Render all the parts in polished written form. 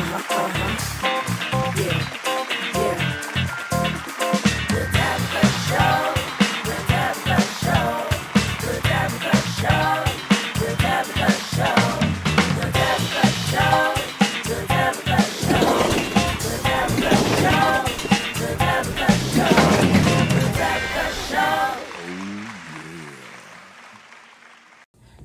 Yeah, yeah. The Tabitha Show. The Tabitha Show. The Tabitha Show. The Tabitha Show. The Tabitha Show. The Tabitha Show. The Tabitha Show. The Tabitha Show. The Tabitha Show.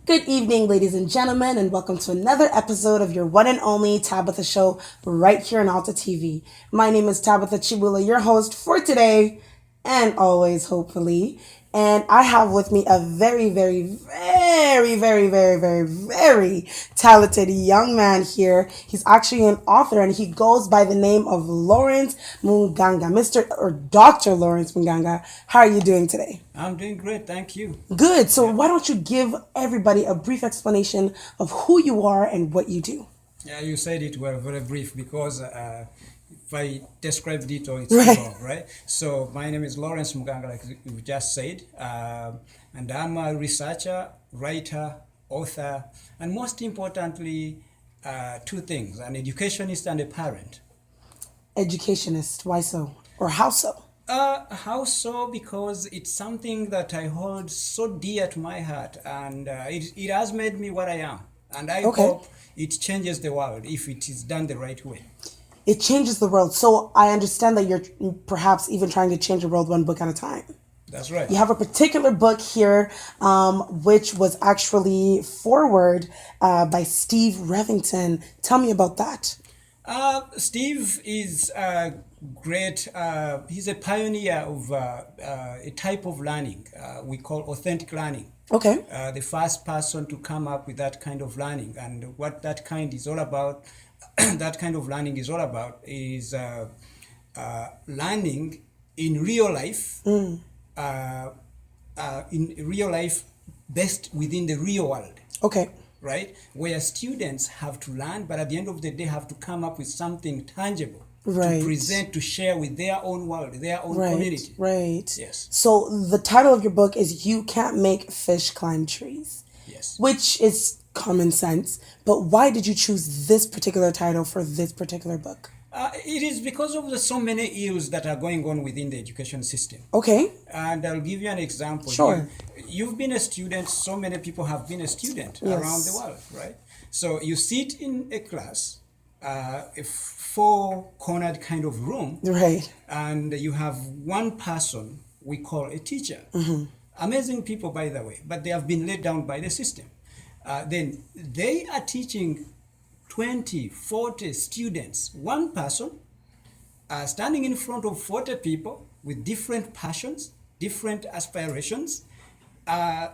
Good evening, ladies and gentlemen, and welcome to another episode of your one and only Tabitha Show right here on ALTA TV. My name is Tabitha Chibula, your host for today and always, hopefully. And I have with me a very, very, very, very, very, very, very talented young man here. He's actually an author and he goes by the name of Lawrence Munganga. Mr. or Dr. Lawrence Munganga, how are you doing today? I'm doing great, thank you. Good. So why don't you give everybody a brief explanation of who you are and what you do? Yeah, you said it well, very brief, because if I described it, it's Right. long, right? So my name is Lawrence Muganga, like you just said, and I'm a researcher, writer, author, and most importantly, two things: an educationist and a parent. Educationist. Why so? Or how so? How so? Because it's something that I hold so dear to my heart, and it has made me what I am. And I Okay. hope it changes the world if it is done the right way. It changes the world. So I understand that you're perhaps even trying to change the world one book at a time. That's right. You have a particular book here, which was actually forward by Steve Revington. Tell me about that. Steve is great. He's a pioneer of a type of learning we call authentic learning. Okay. The first person to come up with that kind of learning, and what that kind is all about, that kind of learning is all about is learning in real life, based within the real world. Okay. Right? Where students have to learn, but at the end of the day have to come up with something tangible Right. to present, to share with their own world, their own Right. community. Right. Yes. So the title of your book is You Can't Make Fish Climb Trees. Yes. Which is common sense, but why did you choose this particular title for this particular book? It is because of the so many ills that are going on within the education system. Okay. And I'll give you an example. Sure. You've been a student, so many people have been a student Yes. around the world, right? So you sit in a class, a four-cornered kind of room, Right. and you have one person we call a teacher. Amazing people, by the way, but they have been let down by the system. Then they are teaching 20, 40 students, one person, standing in front of 40 people with different passions, different aspirations,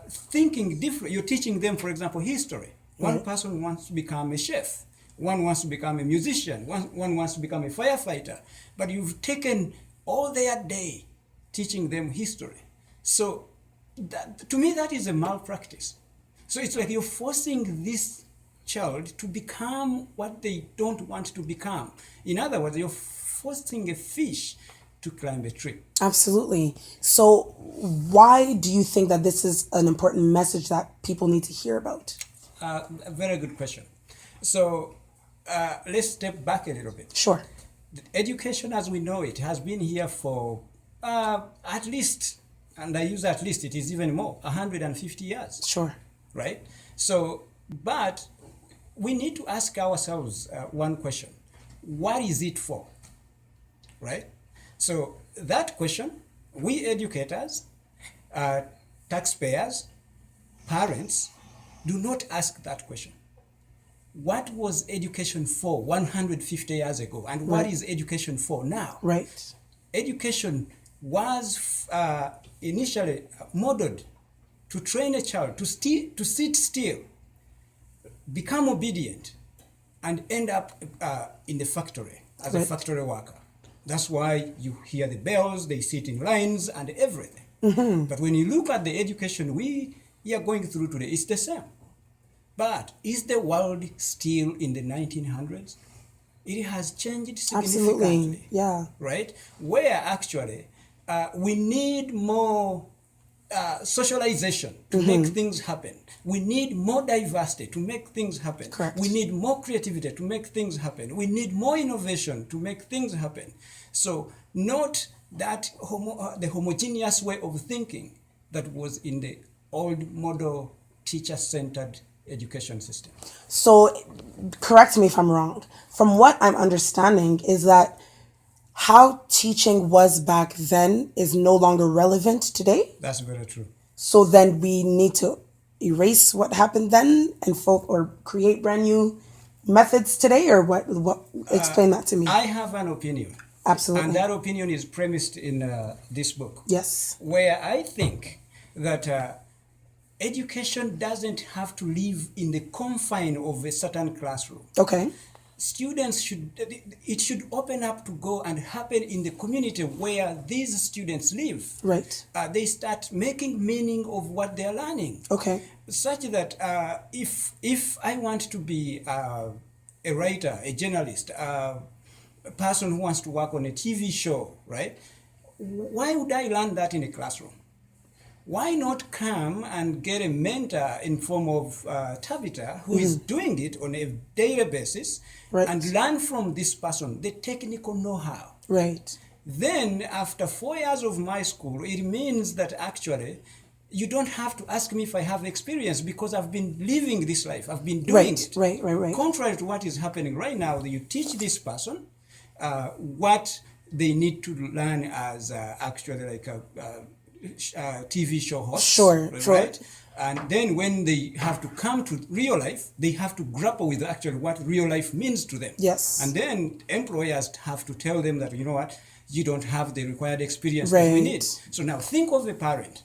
thinking different. You're teaching them, for example, history. One Right. person wants to become a chef. One wants to become a musician. One wants to become a firefighter. But you've taken all their day teaching them history. So that, to me, that is a malpractice. So it's like you're forcing this child to become what they don't want to become. In other words, you're forcing a fish to climb a tree. Absolutely. So why do you think that this is an important message that people need to hear about? A very good question. So let's step back a little bit. Sure. Education as we know it has been here for at least, and I use at least, it is even more, 150 years, Sure. right? So, but we need to ask ourselves one question. What is it for, right? So that question, we educators, taxpayers, parents, do not ask that question. What was education for 150 years ago, and what Right. is education for now? Right. Education was initially modeled to train a child to sit still, become obedient, and end up in the factory as a Right. factory worker. That's why you hear the bells, they sit in lines and everything. But when you look at the education we are going through today, it's the same. But is the world still in the 1900s? It has changed significantly. Absolutely. Yeah. Right? Where actually we need more socialization to make things happen. We need more diversity to make things happen. Correct. We need more creativity to make things happen. We need more innovation to make things happen. So not that the homogeneous way of thinking that was in the old model teacher-centered education system. So, correct me if I'm wrong. From what I'm understanding is that how teaching was back then is no longer relevant today. That's very true. So then we need to erase what happened then and or create brand new methods today, or what? Explain that to me. I have an opinion. Absolutely. And that opinion is premised in this book. Yes. Where I think that education doesn't have to live in the confine of a certain classroom. Okay. Students it should open up to go and happen in the community where these students live. Right. They start making meaning of what they're learning. Okay. Such that if I want to be a writer, a journalist, a person who wants to work on a TV show, right? Why would I learn that in a classroom? Why not come and get a mentor in form of Tabitha, who is doing it on a daily basis, right, and learn from this person the technical know-how? Right. Then, after 4 years of my school, it means that actually you don't have to ask me if I have experience, because I've been living this life. I've been doing it. Right. Contrary to what is happening right now, you teach this person what they need to learn as actually like a TV show host. Sure. Right? And then when they have to come to real life, they have to grapple with actually what real life means to them. Yes. And then employers have to tell them that, you know what, you don't have the required experience that we need. So now think of a parent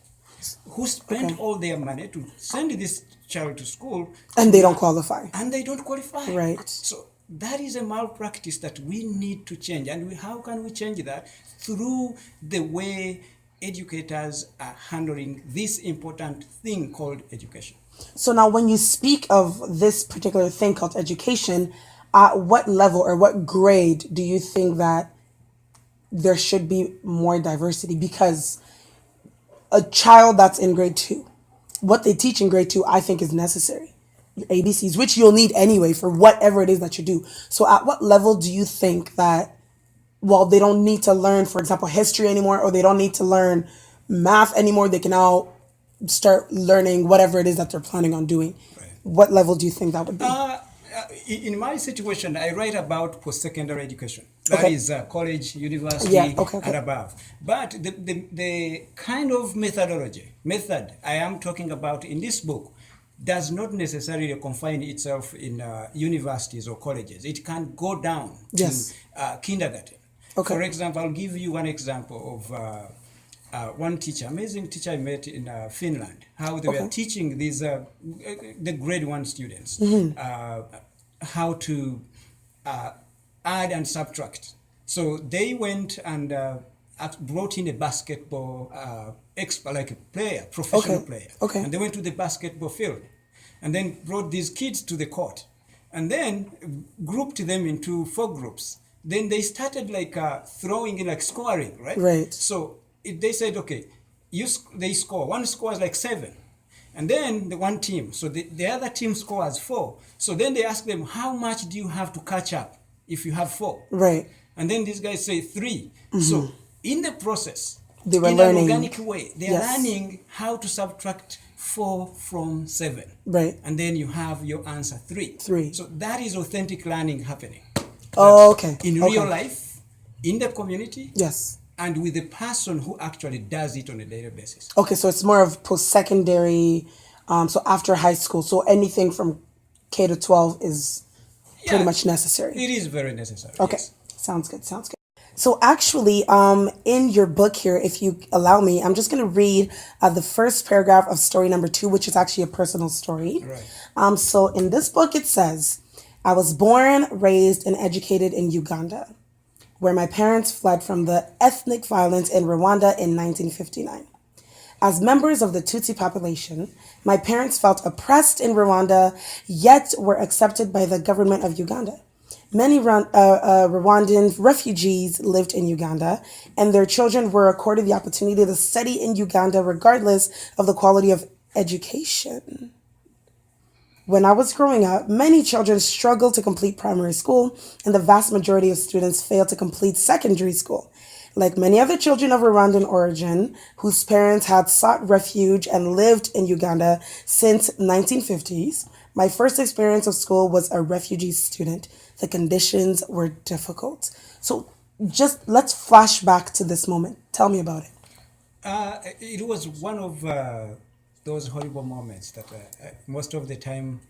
who spent all their money to send this child to school. And they don't qualify. And they don't qualify. Right. So that is a malpractice that we need to change. And how can we change that? Through the way educators are handling this important thing called education. So now when you speak of this particular thing called education, at what level or what grade do you think that there should be more diversity? Because a child that's in grade 2, what they teach in grade 2, I think is necessary. Your ABCs, which you'll need anyway for whatever it is that you do. So at what level do you think that, well, they don't need to learn, for example, history anymore, or they don't need to learn math anymore, they can now start learning whatever it is that they're planning on doing? Right. What level do you think that would be? In my situation, I write about post-secondary education. That is college, university, and above. But the kind of method I am talking about in this book does not necessarily confine itself in universities or colleges. It can go down to kindergarten. For example, I'll give you one example of one teacher, amazing teacher I met in Finland, how they were teaching these the grade 1 students how to add and subtract. So they went and brought in a basketball expert, like a player, professional player. And they went to the basketball field and then brought these kids to the court and then grouped them into 4 groups. Then they started like throwing in, like scoring, right? Right. So they said, okay, they score. One scores like 7. And then the one team, so the other team scores 4. So then they ask them, how much do you have to catch up if you have 4? Right. And then these guys say 3. So in the process, they were in learning, an organic way, they're learning how to subtract 4 from 7. Right. And then you have your answer 3. So that is authentic learning happening. In real life, in the community. Yes. And with the person who actually does it on a daily basis. Okay, so it's more of post-secondary, so after high school. So anything from K to 12 is pretty much necessary. It is very necessary. Okay, yes. Sounds good. So actually, in your book here, if you allow me, I'm just going to read the first paragraph of story number 2, which is actually a personal story. Right. So in this book, it says, I was born, raised, and educated in Uganda, where my parents fled from the ethnic violence in Rwanda in 1959. As members of the Tutsi population, my parents felt oppressed in Rwanda, yet were accepted by the government of Uganda. Many Rwandan refugees lived in Uganda, and their children were accorded the opportunity to study in Uganda regardless of the quality of education. When I was growing up, many children struggled to complete primary school, and the vast majority of students failed to complete secondary school. Like many other children of Rwandan origin whose parents had sought refuge and lived in Uganda since 1950s, my first experience of school was a refugee student. The conditions were difficult. So just let's flash back to this moment. Tell me about it. It was one of those horrible moments that most of the time,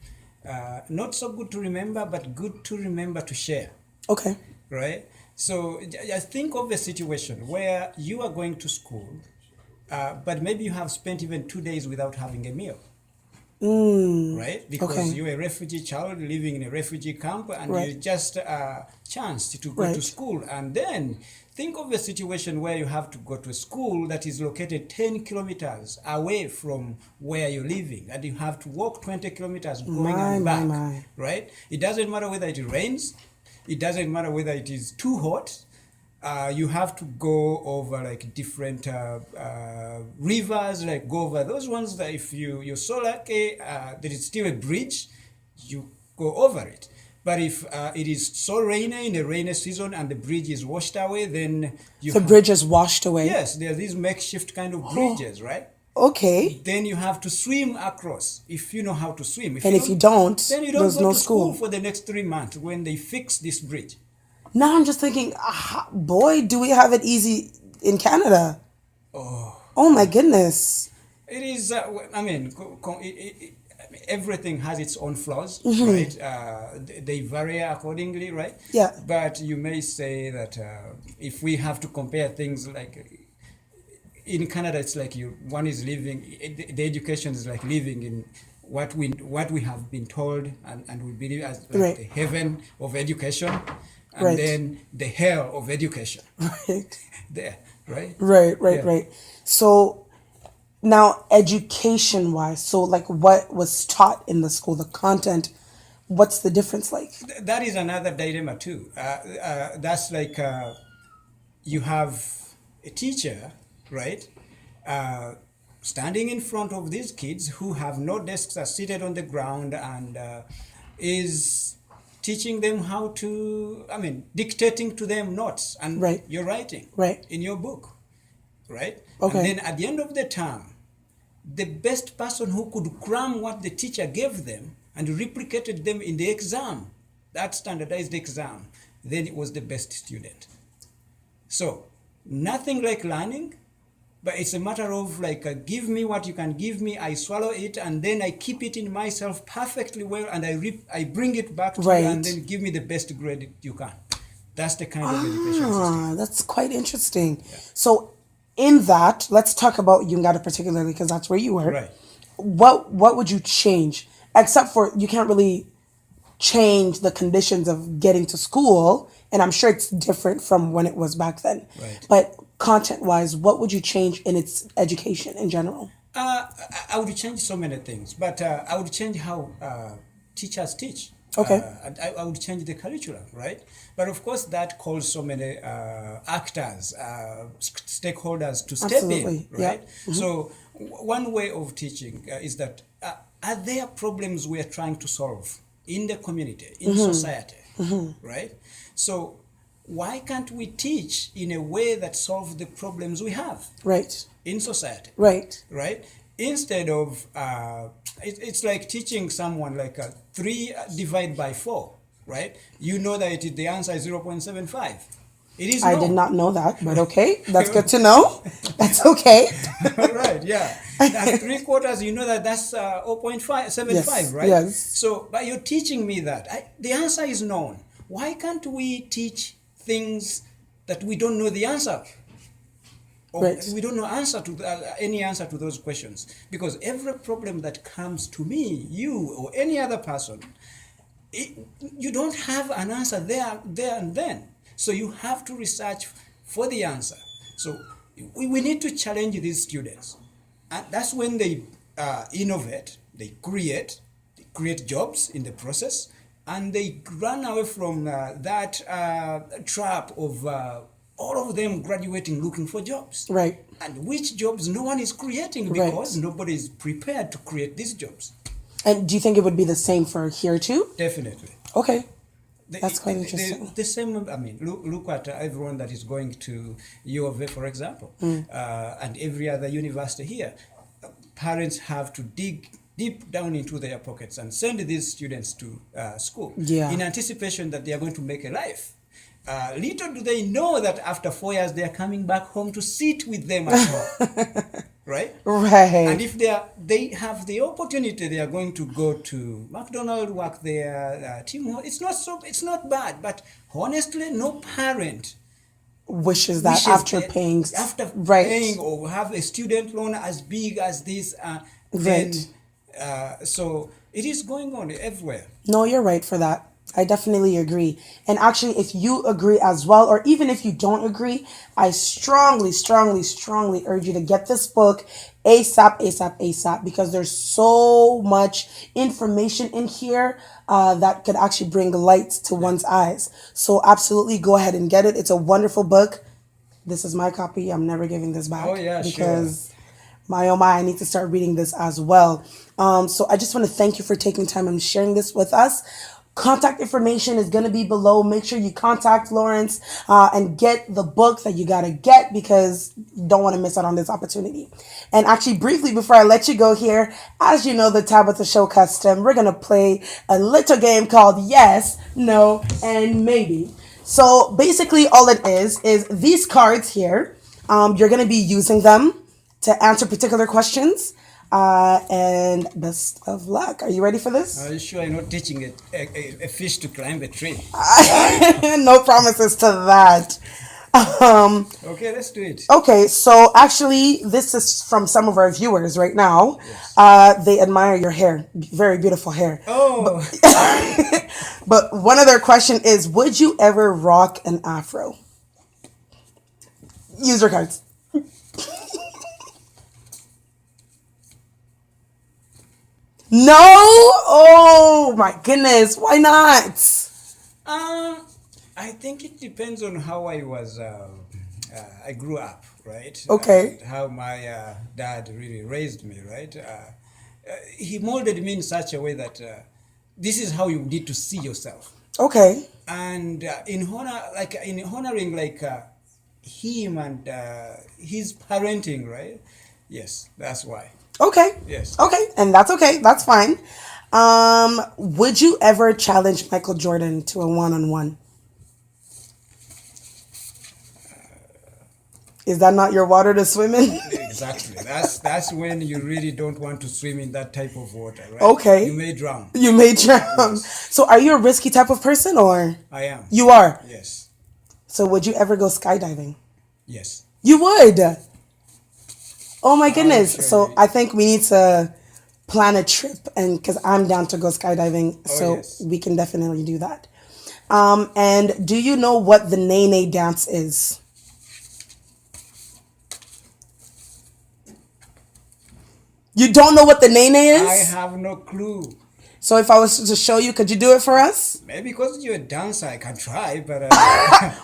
not so good to remember, but good to remember to share, Okay. right? So just think of a situation where you are going to school, but maybe you have spent even 2 days without having a meal, right? Because Okay. you're a refugee child living in a refugee camp and Right. you just chanced to go to Right. school. And then think of a situation where you have to go to a school that is located 10 kilometers away from where you're living and you have to walk 20 kilometers going and back, right? It doesn't matter whether it rains, it doesn't matter whether it is too hot. You have to go over like different rivers, like go over those ones that if you're so lucky there is still a bridge, you go over it. But if it is so rainy in the rainy season and the bridge is washed away, then The bridge is washed away. yes, there are these makeshift kind of bridges, right? Okay. Then you have to swim across if you know how to swim. And if you don't, then you don't there's go no to school school. for the next 3 months when they fix this bridge. Now I'm just thinking, boy, do we have it easy in Canada? Oh my goodness. It is, I mean, everything has its own flaws, right? They vary accordingly, right? Yeah. But you may say that if we have to compare things like in Canada, it's like one is living, the education is like living in what we have been told and we believe as like Right. the heaven of education and Right. then the hell of education. Right. There, right? Right, Yeah. right. So now education wise, so like what was taught in the school, the content, what's the difference like? That is another dilemma too. That's like you have a teacher, right, standing in front of these kids who have no desks, are seated on the ground, and is teaching them how to, I mean, dictating to them notes, and Right. you're writing Right. in your book, right? Okay. And then at the end of the term, the best person who could cram what the teacher gave them and replicated them in the exam, that standardized exam, then it was the best student. So nothing like learning, but it's a matter of like give me what you can give me, I swallow it, and then I keep it in myself perfectly well, and I bring it back to Right. you, and then give me the best grade you can. That's the kind of education system. That's quite interesting. So in that, let's talk about Uganda particularly because that's where you were. Right. What would you change? Except for you can't really change the conditions of getting to school, and I'm sure it's different from when it was back then. Right. But content-wise, what would you change in its education in general? I would change so many things, but I would change how teachers teach. Okay. I would change the curriculum, right? But of course, that calls so many actors, stakeholders to step Absolutely, in, yeah. right? So one way of teaching is that are there problems we are trying to solve in the community, in society, right? So why can't we teach in a way that solves the problems we have Right. in society? Right. Right? Instead of, it's like teaching someone like 3 divided by 4, right? You know that the answer is 0.75. It is I no. did not know that, but okay. That's good to know. That's okay. Right, yeah. That's 3/4, you know that's 0.75, Yes, right? yes. So, but you're teaching me that. The answer is known. Why can't we teach things that we don't know the answer? Or Right. we don't know any answer to those questions, because every problem that comes to me, you or any other person, you don't have an answer there and then. So you have to research for the answer. So we need to challenge these students, and that's when they innovate, they create jobs in the process, and they run away from that trap of all of them graduating looking for jobs. Right. And which jobs no one is creating because nobody is prepared to create these jobs. And do you think it would be the same for here too? Definitely. Okay. That's quite interesting. The same, I mean, look at everyone that is going to U of A, for example, and every other university here. Parents have to dig deep down into their pockets and send these students to school in anticipation that they are going to make a life. Little do they know that after 4 years they are coming back home to sit with them at home. Right? And if they have the opportunity, they are going to go to McDonald's, work there, team. It's not bad, but honestly, no parent wishes that after paying or have a student loan as big as this. So it is going on everywhere. No, you're right for that. I definitely agree. And actually, if you agree as well, or even if you don't agree, I strongly, strongly, strongly urge you to get this book ASAP, ASAP, ASAP, because there's so much information in here that could actually bring light to one's eyes. So absolutely go ahead and get it. It's a wonderful book. This is my copy. I'm never giving this back. Oh, yeah, because my oh my, I need to start reading this as well. So I just want to thank you for taking time and sharing this with us. Contact information is going to be below. Make sure you contact Lawrence and get the book that you got to get, because you don't want to miss out on this opportunity. And actually, briefly before I let you go here, as you know, the Tabitha Show custom, we're going to play a little game called Yes, No, and Maybe. So basically all it is these cards here, you're going to be using them to answer particular questions. And best of luck. Are you ready for this? Are you sure you're not teaching a fish to climb a tree? No promises to that. Okay, let's do it. Okay, so actually, this is from some of our viewers right now. Yes. They admire your hair. Very beautiful hair. Oh. But one of their question is, would you ever rock an afro? Use your cards. No? Oh my goodness. Why not? I think it depends on how I was. I grew up, right? Okay. How my dad really raised me, right? He molded me in such a way that this is how you need to see yourself. Okay. And in honoring him and his parenting, right? Yes, that's why. Okay. Yes. Okay. And that's okay. That's fine. Would you ever challenge Michael Jordan to a one-on-one? Is that not your water to swim in? Exactly. That's when you really don't want to swim in that type of water, right? Okay. You may drown. You may drown. Yes. So are you a risky type of person, or? I am. You are? Yes. So would you ever go skydiving? Yes. You would? Oh my goodness. Sure. So I think we need to plan a trip, and because I'm down to go skydiving, so yes. we can definitely do that. And do you know what the Nene dance is? You don't know what the Nene is? I have no clue. So if I was to show you, could you do it for us? Maybe because you're a dancer, I can try, but...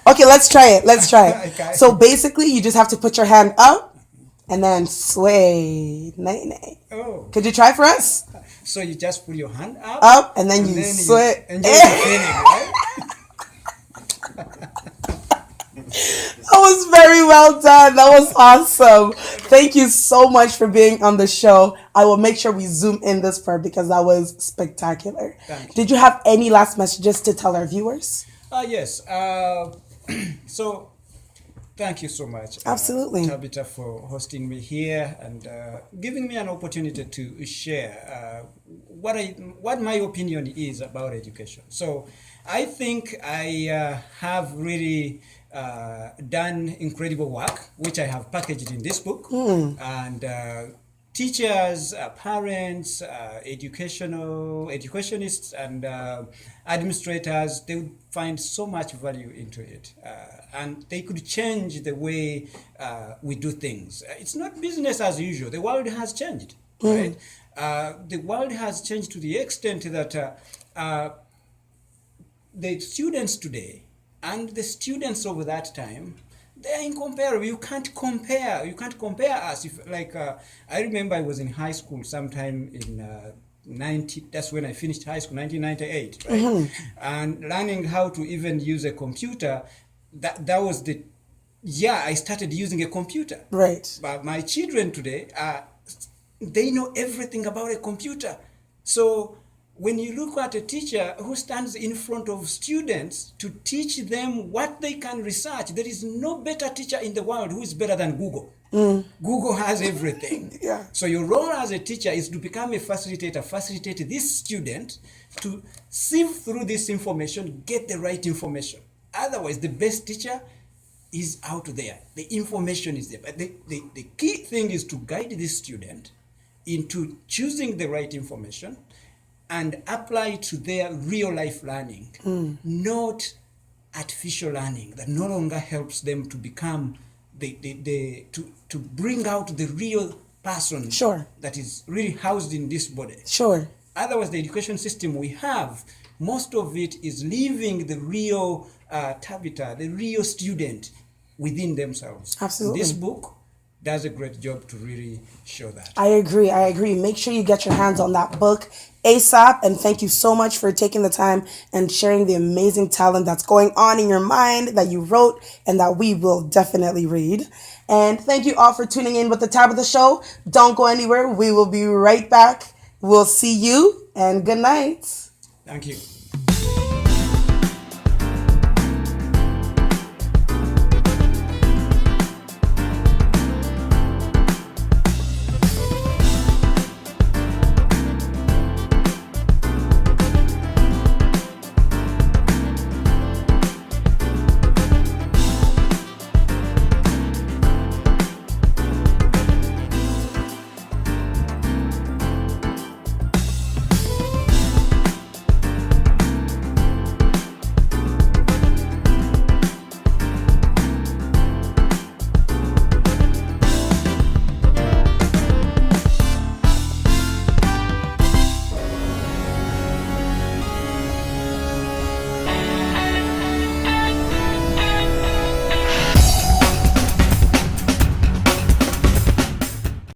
Okay, let's try it. Let's try it. Okay. So basically, you just have to put your hand up and then sway. Nene. Oh. Could you try for us? So you just put your hand up? Up, and then you sway. Enjoy the feeling, right? That was very well done. That was awesome. Thank you so much for being on the show. I will make sure we zoom in this part because that was spectacular. Thank you. Did you have any last messages to tell our viewers? Yes. So, thank you so much. Absolutely. Tabitha, for hosting me here and giving me an opportunity to share what my opinion is about education. So, I think I have really done incredible work, which I have packaged in this book. And teachers, parents, educationists, and administrators, they would find so much value into it. And they could change the way we do things. It's not business as usual. The world has changed, right? The world has changed to the extent that the students today and the students of that time, they're incomparable. You can't compare. You can't compare us. If I remember I was in high school sometime in 90. That's when I finished high school, 1998, right? And learning how to even use a computer. That was the year I started using a computer. Right. But my children today they know everything about a computer. So when you look at a teacher who stands in front of students to teach them what they can research, there is no better teacher in the world who is better than Google. Google has everything. Yeah. So your role as a teacher is to become a facilitator, facilitate this student to sift through this information, get the right information. Otherwise, the best teacher is out there. The information is there. But the key thing is to guide this student into choosing the right information and apply it to their real life learning, not artificial learning that no longer helps them to become to bring out the real person that is really housed in this body. Sure. Otherwise, the education system we have, most of it is leaving the real Tabitha, the real student within themselves. Absolutely. This book does a great job to really show that. I agree. Make sure you get your hands on that book ASAP. And thank you so much for taking the time and sharing the amazing talent that's going on in your mind that you wrote and that we will definitely read. And thank you all for tuning in with the Tabitha Show. Don't go anywhere. We will be right back. We'll see you and good night. Thank you.